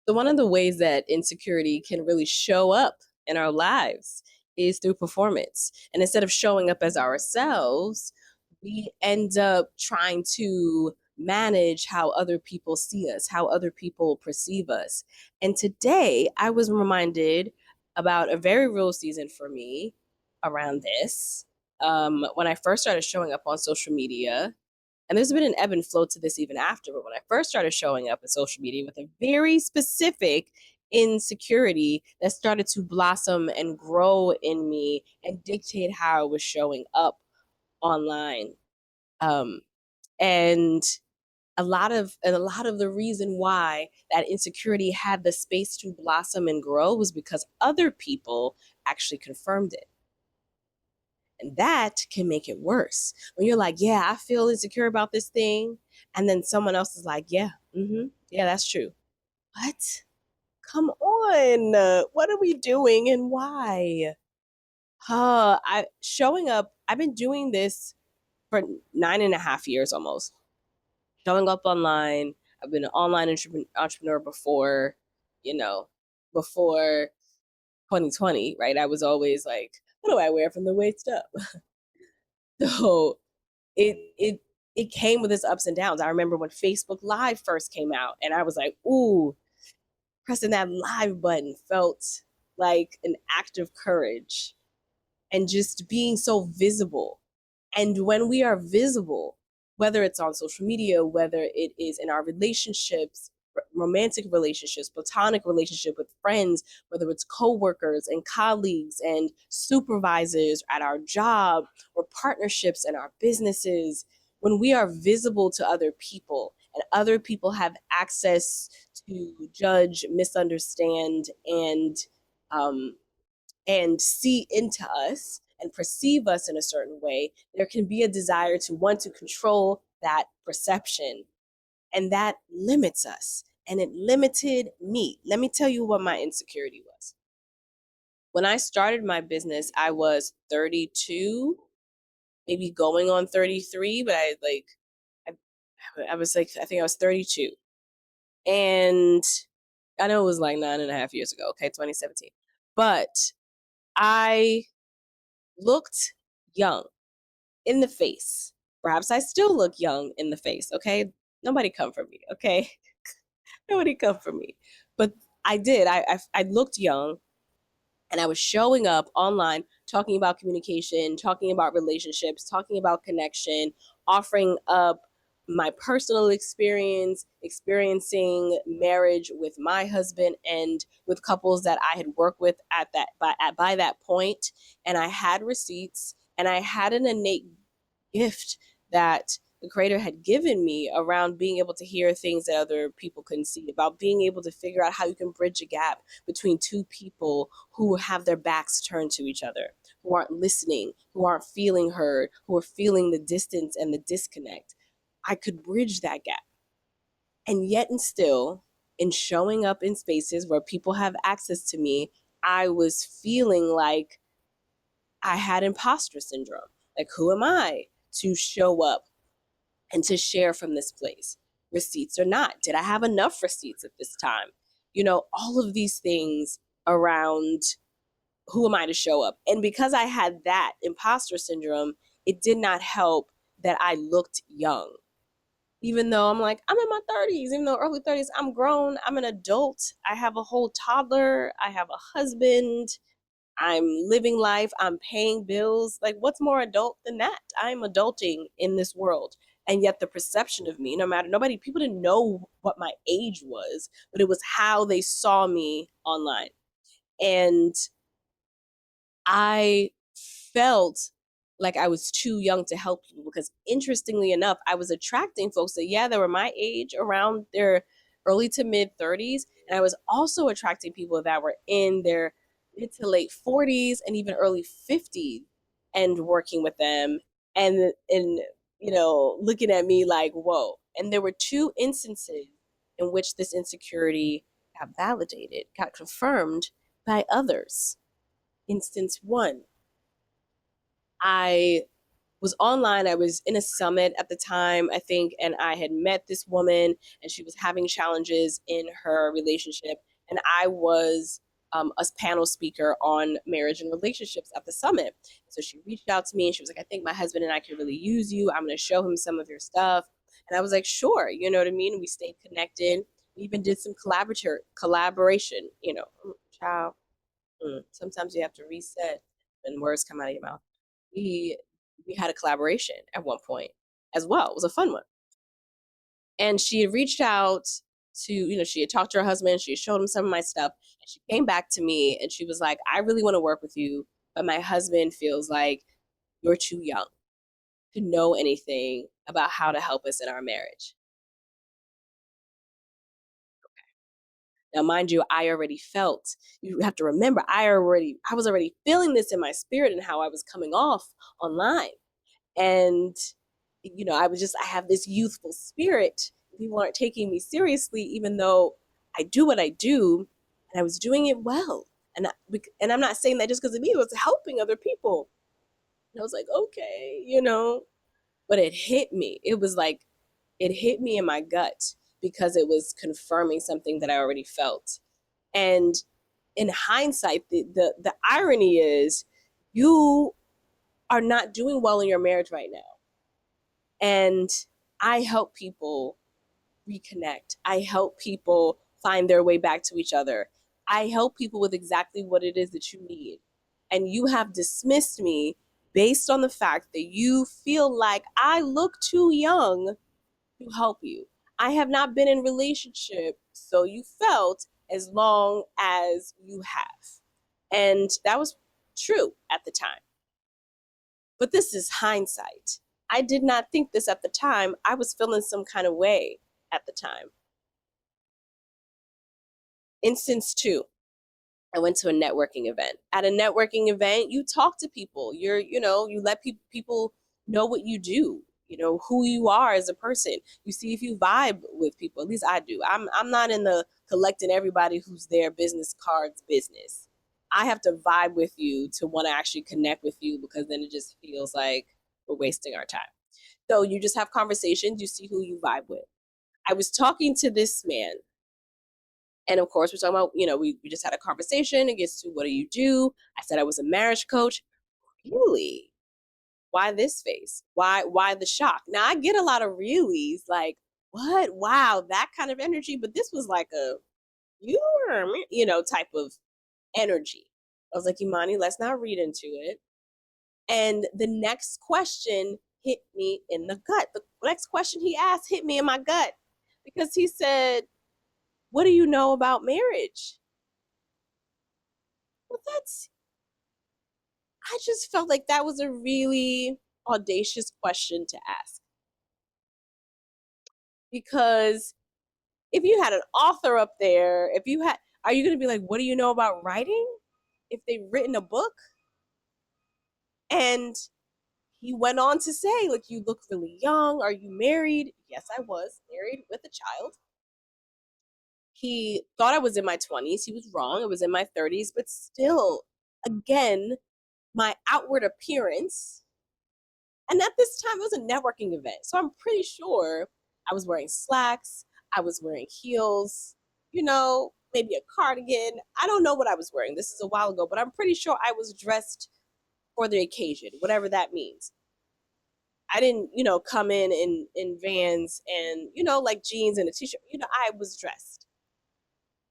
So one of the ways that insecurity can really show up in our lives is through performance. And instead of showing up as ourselves, we end up trying to manage how other people see us, how other people perceive us. And today I was reminded about a very real season for me around this. When I first started showing up on social media, and there's been an ebb and flow to this even after, but when I first started showing up in social media with a very specific insecurity that started to blossom and grow in me and dictate how I was showing up online. Um, and a lot of the reason why that insecurity had the space to blossom and grow was because other people actually confirmed it. And that can make it worse. When you're like, yeah, I feel insecure about this thing. And then someone else is like, yeah, yeah, that's true. What? Come on. What are we doing and why? Showing up, I've been doing this for 9.5 years almost. Showing up online. I've been an online entrepreneur before, you know, before 2020, right? I was always like, what do I wear from the waist up? So it it came with its ups and downs. I remember when Facebook Live first came out, and I was like, "Ooh, pressing that live button felt like an act of courage, and just being so visible." And when we are visible, whether it's on social media, whether it is in our relationships, romantic relationships, platonic relationship with friends, whether it's coworkers and colleagues and supervisors at our job or partnerships in our businesses, when we are visible to other people and other people have access to judge, misunderstand, um, and see into us and perceive us in a certain way, there can be a desire to want to control that perception. And that limits us. And it limited me. Let me tell you what my insecurity was. When I started my business, I was 32, maybe going on 33, but I, I was like, I think I was 32. And I know it was like 9.5 years ago, okay, 2017. But I looked young in the face. Perhaps I still look young in the face, okay? Nobody come for me, okay? Nobody come for me. But I did. I looked young, and I was showing up online talking about communication, talking about relationships, talking about connection, offering up my personal experience, experiencing marriage with my husband and with couples that I had worked with by that point. And I had receipts, and I had an innate gift that the creator had given me around being able to hear things that other people couldn't see, about being able to figure out how you can bridge a gap between two people who have their backs turned to each other, who aren't listening, who aren't feeling heard, who are feeling the distance and the disconnect. I could bridge that gap. And yet, and still, in showing up in spaces where people have access to me, I was feeling like I had imposter syndrome. Like, who am I to show up and to share from this place? Receipts or not? Did I have enough receipts at this time? All of these things around who am I to show up? And because I had that imposter syndrome, it did not help that I looked young. Even though I'm like, I'm in my 30s, even though early 30s, I'm grown, I'm an adult, I have a whole toddler, I have a husband, I'm living life, I'm paying bills. Like, what's more adult than that? I'm adulting in this world. And yet, the perception of me, no matter, nobody, people didn't know what my age was, but it was how they saw me online. And I felt like I was too young to help people because, interestingly enough, I was attracting folks that, yeah, they were my age, around their early to mid 30s. And I was also attracting people that were in their mid to late 40s and even early 50s, and working with them and looking at me like, whoa. And there were two instances in which this insecurity got validated, got confirmed by others. Instance one, I was online. I was in a summit at the time, I think, and I had met this woman, and she was having challenges in her relationship, and I was a panel speaker on marriage and relationships at the summit. So she reached out to me, and she was like, "I think my husband and I could really use you. I'm going to show him some of your stuff." And I was like, "Sure," you know what I mean. We stayed connected. We even did some collaboration. Child. Sometimes you have to reset when words come out of your mouth. We we had a collaboration at one point as well. It was a fun one. And she had reached out to, she had talked to her husband, she showed him some of my stuff, and she came back to me and she was like, "I really want to work with you, but my husband feels like you're too young to know anything about how to help us in our marriage." Now, mind you, I already felt, you have to remember, I was already feeling this in my spirit and how I was coming off online. And, I have this youthful spirit. People aren't taking me seriously, even though I do what I do, and I was doing it well. And I'm not saying that just because of me, it was helping other people. And I was like, okay, but it hit me. It was like, it hit me in my gut because it was confirming something that I already felt. And in hindsight, the irony is you are not doing well in your marriage right now. And I help people reconnect. I help people find their way back to each other. I help people with exactly what it is that you need. And you have dismissed me based on the fact that you feel like I look too young to help you. I have not been in relationship, so you felt as long as you have. And that was true at the time. But this is hindsight. I did not think this at the time. I was feeling some kind of way at the time. Instance two, I went to a networking event. At a networking event, you talk to people. You let people know what you do, who you are as a person. You see if you vibe with people. At least I do. I'm not in the collecting everybody who's their business cards business. I have to vibe with you to want to actually connect with you, because then it just feels like we're wasting our time. So you just have conversations, you see who you vibe with. I was talking to this man, and of course, we're talking about, we just had a conversation. It gets to, what do you do? I said I was a marriage coach. Really? Why this face? Why the shock? Now I get a lot of reallys, like, what? Wow, that kind of energy. But this was like a, type of energy. I was like, Imani, let's not read into it. And the next question hit me in the gut. The next question he asked hit me in my gut, because he said, "What do you know about marriage?" Well, I just felt like that was a really audacious question to ask. Because if you had an author up there, are you going to be like, "What do you know about writing?" If they've written a book? And he went on to say, like, "You look really young. Are you married?" Yes, I was married with a child. He thought I was in my 20s. He was wrong. I was in my 30s, but still, again, my outward appearance. And at this time, it was a networking event. So I'm pretty sure I was wearing slacks, I was wearing heels, maybe a cardigan. I don't know what I was wearing. This is a while ago, but I'm pretty sure I was dressed for the occasion, whatever that means. I didn't, come in Vans and, like jeans and a t-shirt. I was dressed.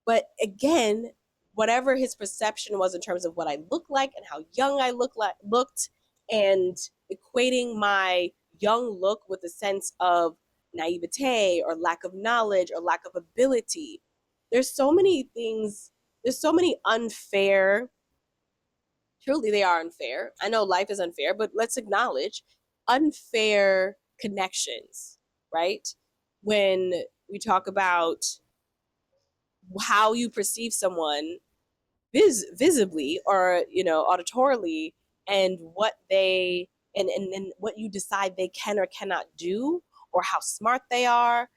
But again, whatever his perception was in terms of what I looked like and how young I looked, and equating my young look with a sense of naivete or lack of knowledge or lack of ability. There's so many things, there's so many unfair, truly they are unfair. I know life is unfair, but let's acknowledge unfair connections, right? When we talk about how you perceive someone visibly or auditorily, and what they and what you decide they can or cannot do, or how smart they are.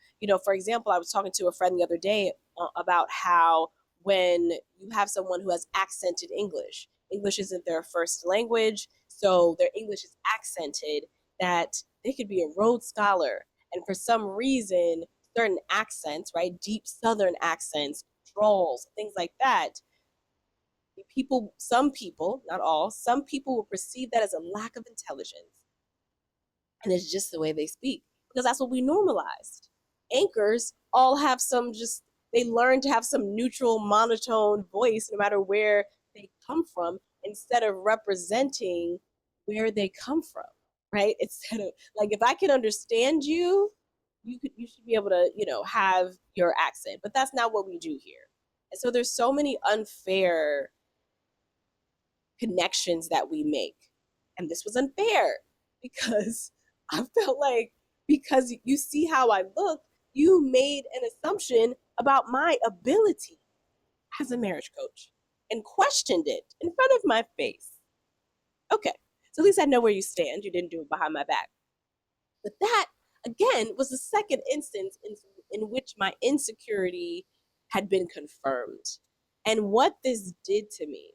For example, I was talking to a friend the other day about how, when you have someone who has accented English isn't their first language, so their English is accented, that they could be a Rhodes Scholar, and for some reason, certain accents, right, deep Southern accents, drawls, things like that, some people, not all, some people will perceive that as a lack of intelligence. And it's just the way they speak because that's what we normalized. Anchors all have some just, they learn to have some neutral monotone voice no matter where they come from instead of representing where they come from, right? Instead of, like, if I can understand you, you should be able to, have your accent, but that's not what we do here. And so there's so many unfair connections that we make. And this was unfair because I felt like, because you see how I look, you made an assumption about my ability as a marriage coach and questioned it in front of my face. Okay, so at least I know where you stand. You didn't do it behind my back. But that, again, was the second instance in which my insecurity had been confirmed. And what this did to me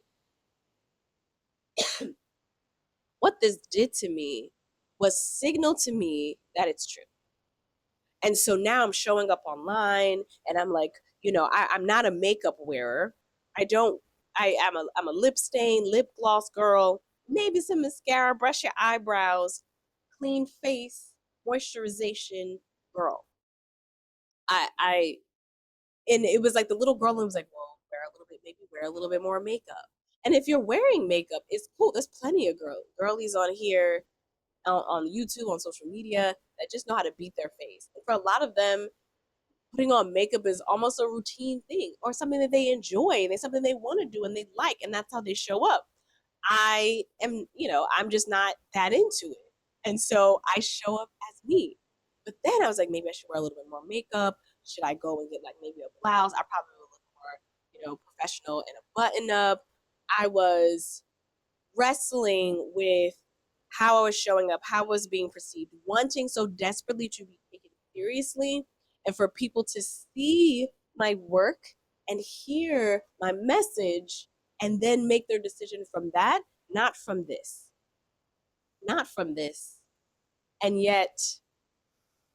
was signal to me that it's true. And so now I'm showing up online and I'm like, I'm not a makeup wearer. I don't, I'm a lip stain, lip gloss girl, maybe some mascara, brush your eyebrows, clean face, moisturization girl. I, and it was like the little girl was like, well, wear a little bit more makeup. And if you're wearing makeup, it's cool. There's plenty of girlies on here on YouTube, on social media, that just know how to beat their face. And for a lot of them, putting on makeup is almost a routine thing or something that they enjoy and it's something they want to do and they like, and that's how they show up. I am, I'm just not that into it. And so I show up as me. But then I was like, maybe I should wear a little bit more makeup. Should I go and get like maybe a blouse? I probably would look more, professional and a button up. I was wrestling with how I was showing up, how I was being perceived, wanting so desperately to be taken seriously and for people to see my work and hear my message and then make their decision from that, not from this, not from this. And yet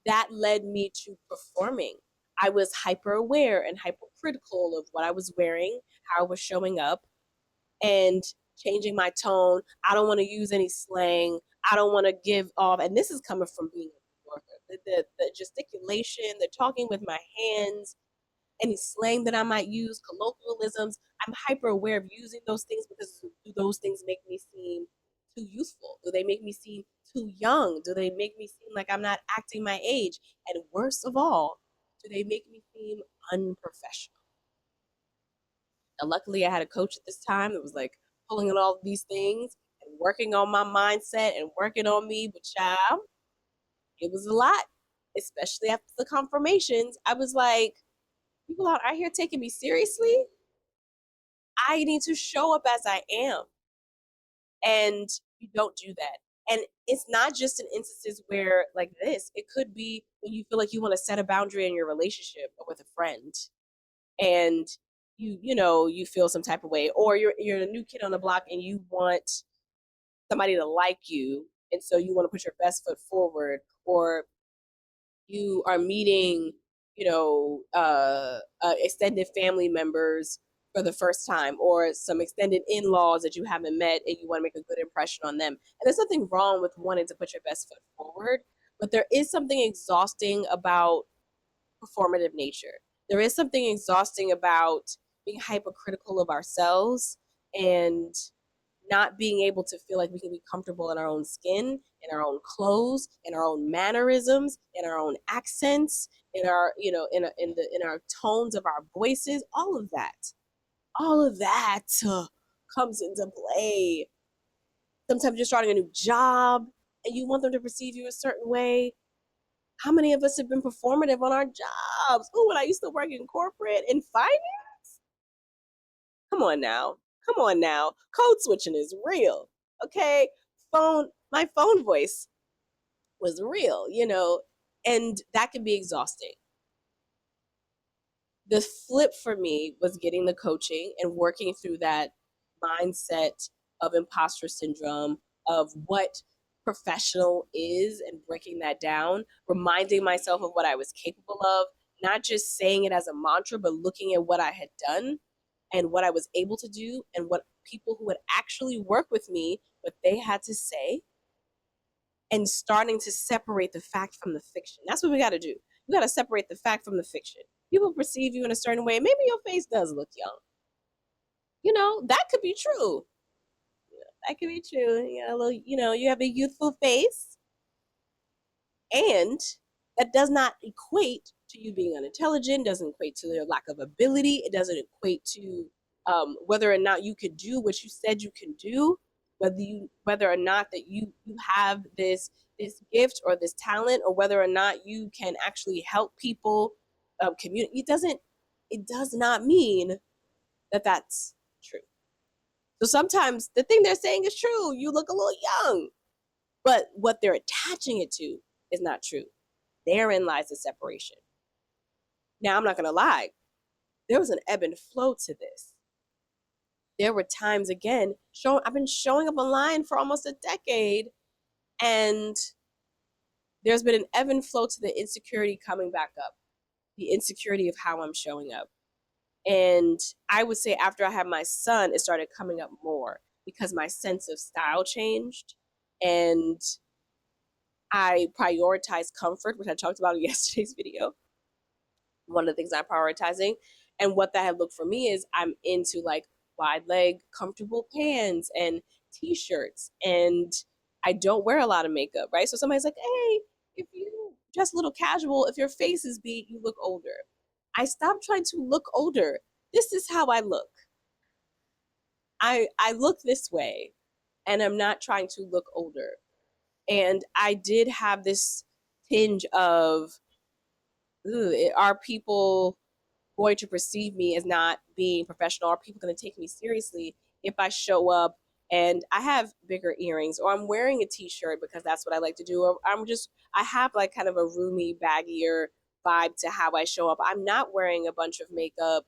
that led me to performing. I was hyper aware and hypercritical of what I was wearing, how I was showing up, and changing my tone. I don't want to use any slang. I don't want to give off, and this is coming from being a New Yorker. The gesticulation, the talking with my hands, any slang that I might use, colloquialisms. I'm hyper aware of using those things because do those things make me seem too youthful? Do they make me seem too young? Do they make me seem like I'm not acting my age? And worst of all, do they make me seem unprofessional? And luckily, I had a coach at this time that was like pulling on all these things and working on my mindset and working on me. But child, it was a lot, especially after the confirmations. I was like, people out here taking me seriously. I need to show up as I am. And you don't do that. And it's not just in instances where, like this, it could be when you feel like you want to set a boundary in your relationship or with a friend and you feel some type of way, or you're a new kid on the block and you want somebody to like you, and so you want to put your best foot forward, or you are meeting extended family members for the first time, or some extended in-laws that you haven't met and you want to make a good impression on them. And there's nothing wrong with wanting to put your best foot forward, but there is something exhausting about performative nature. There is something exhausting about being hypercritical of ourselves and not being able to feel like we can be comfortable in our own skin, in our own clothes, in our own mannerisms, in our own accents, in our, in our tones of our voices, all of that comes into play. Sometimes you're starting a new job and you want them to perceive you a certain way. How many of us have been performative on our jobs? Oh, when I used to work in corporate and finance, come on now. Come on now. Code switching is real. Okay. My phone voice was real, and that can be exhausting. The flip for me was getting the coaching and working through that mindset of imposter syndrome, of what professional is and breaking that down, reminding myself of what I was capable of, not just saying it as a mantra, but looking at what I had done and what I was able to do and what people who would actually work with me, what they had to say, and starting to separate the fact from the fiction. That's what we got to do. We got to separate the fact from the fiction. People perceive you in a certain way. Maybe your face does look young. That could be true. That could be true. You have a youthful face, and that does not equate to you being unintelligent, doesn't equate to your lack of ability, it doesn't equate to whether or not you could do what you said you can do, whether or not that you have this gift or this talent, or whether or not you can actually help people community. It does not mean that that's true. So sometimes the thing they're saying is true. You look a little young, but what they're attaching it to is not true. Therein lies the separation. Now, I'm not going to lie, there was an ebb and flow to this. There were times, again, I've been showing up online for almost a decade, and there's been an ebb and flow to the insecurity coming back up, the insecurity of how I'm showing up. And I would say after I had my son, it started coming up more because my sense of style changed, and I prioritized comfort, which I talked about in yesterday's video. One of the things I'm prioritizing. And what that had looked for me is I'm into like wide leg, comfortable pants and t-shirts. And I don't wear a lot of makeup, right? So somebody's like, hey, if you dress a little casual, if your face is beat, you look older. I stopped trying to look older. This is how I look. I look this way, and I'm not trying to look older. And I did have this tinge of, are people going to perceive me as not being professional? Are people going to take me seriously if I show up and I have bigger earrings, or I'm wearing a t-shirt because that's what I like to do, or I have like kind of a roomy, baggier vibe to how I show up. I'm not wearing a bunch of makeup.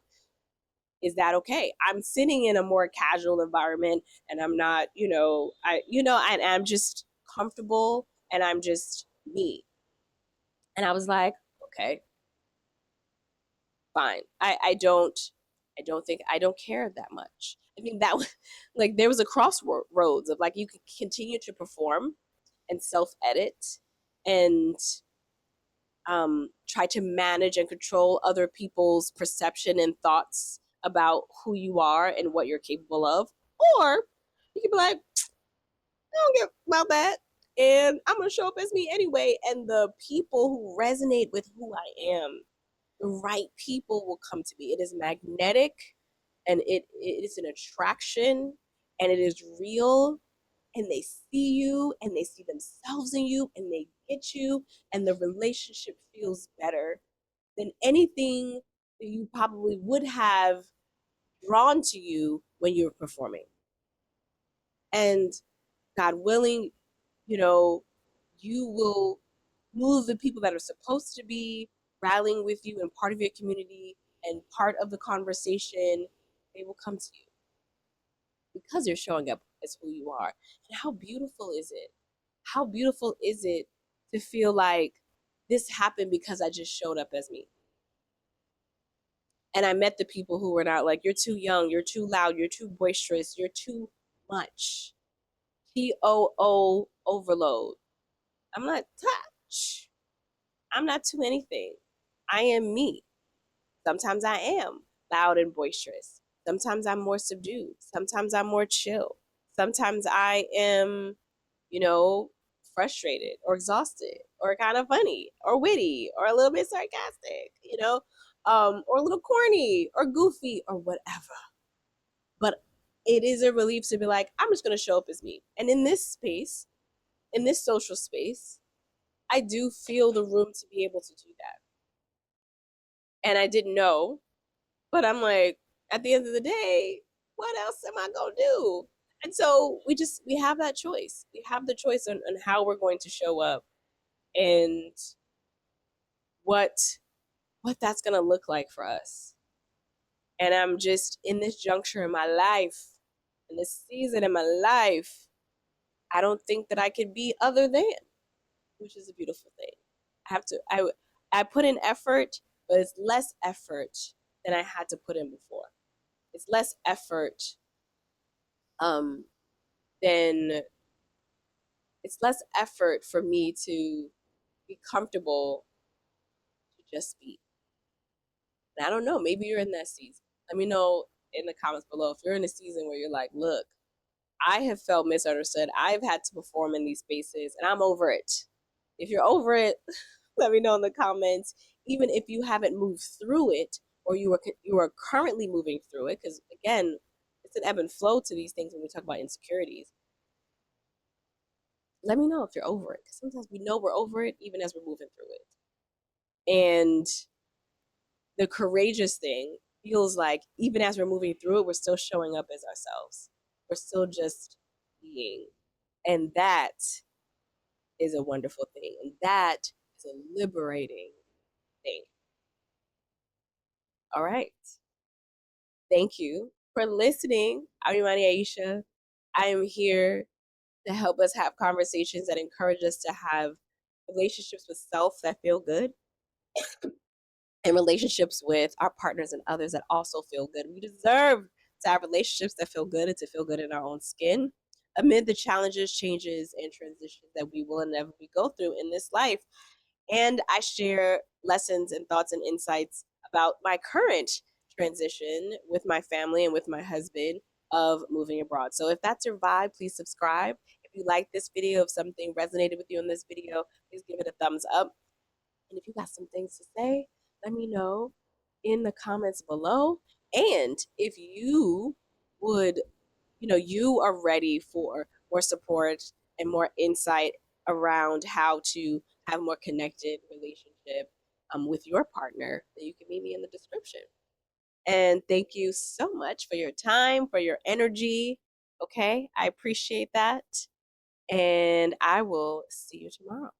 Is that okay? I'm sitting in a more casual environment, and I'm not, and I'm just comfortable, and I'm just me. And I was like, okay, fine. I don't care that much. I think that like there was a crossroads of like you could continue to perform and self edit and try to manage and control other people's perception and thoughts about who you are and what you're capable of, or you can be like, I don't care about that, and I'm gonna show up as me anyway. And the people who resonate with who I am, the right people will come to me. It is magnetic, and it is an attraction, and it is real, and they see you and they see themselves in you and they get you, and the relationship feels better than anything that you probably would have drawn to you when you were performing. And God willing, you know, you will move the people that are supposed to be rallying with you and part of your community and part of the conversation. They will come to you because you're showing up as who you are. And how beautiful is it? How beautiful is it to feel like this happened because I just showed up as me? And I met the people who were not like, you're too young, you're too loud, you're too boisterous, you're too much. TOO overload. I'm not touch. I'm not too anything. I am me. Sometimes I am loud and boisterous. Sometimes I'm more subdued. Sometimes I'm more chill. Sometimes I am, you know, frustrated or exhausted or kind of funny or witty or a little bit sarcastic, or a little corny or goofy or whatever. But it is a relief to be like, I'm just going to show up as me. And in this space, in this social space, I do feel the room to be able to do that. And I didn't know, but I'm like, at the end of the day, what else am I going to do? And so we have that choice. We have the choice on how we're going to show up and what that's going to look like for us. And I'm just in this juncture in my life, in this season in my life, I don't think that I could be other than, which is a beautiful thing. I have to, I put in effort, but it's less effort than I had to put in before. It's less effort, um, than it's less effort for me to be comfortable to just be. And I don't know, maybe you're in that season. Let me know in the comments below if you're in a season where you're like, look, I have felt misunderstood. I've had to perform in these spaces and I'm over it. If you're over it, let me know in the comments. Even if you haven't moved through it or you are currently moving through it, because again, it's an ebb and flow to these things when we talk about insecurities. Let me know if you're over it, because sometimes we know we're over it even as we're moving through it. And the courageous thing feels like even as we're moving through it, we're still showing up as ourselves. We're still just being. And that is a wonderful thing. And that is a liberating thing. All right. Thank you for listening. I'm Imani Aieshah. I am here to help us have conversations that encourage us to have relationships with self that feel good and relationships with our partners and others that also feel good. We deserve to have relationships that feel good and to feel good in our own skin amid the challenges, changes, and transitions that we will inevitably go through in this life. And I share lessons and thoughts and insights about my current transition with my family and with my husband of moving abroad. So if that's your vibe, please subscribe. If you like this video, if something resonated with you in this video, please give it a thumbs up. And if you got some things to say, let me know in the comments below. And if you would, you are ready for more support and more insight around how to have a more connected relationship with your partner, then you can meet me in the description. And thank you so much for your time, for your energy. Okay, I appreciate that. And I will see you tomorrow.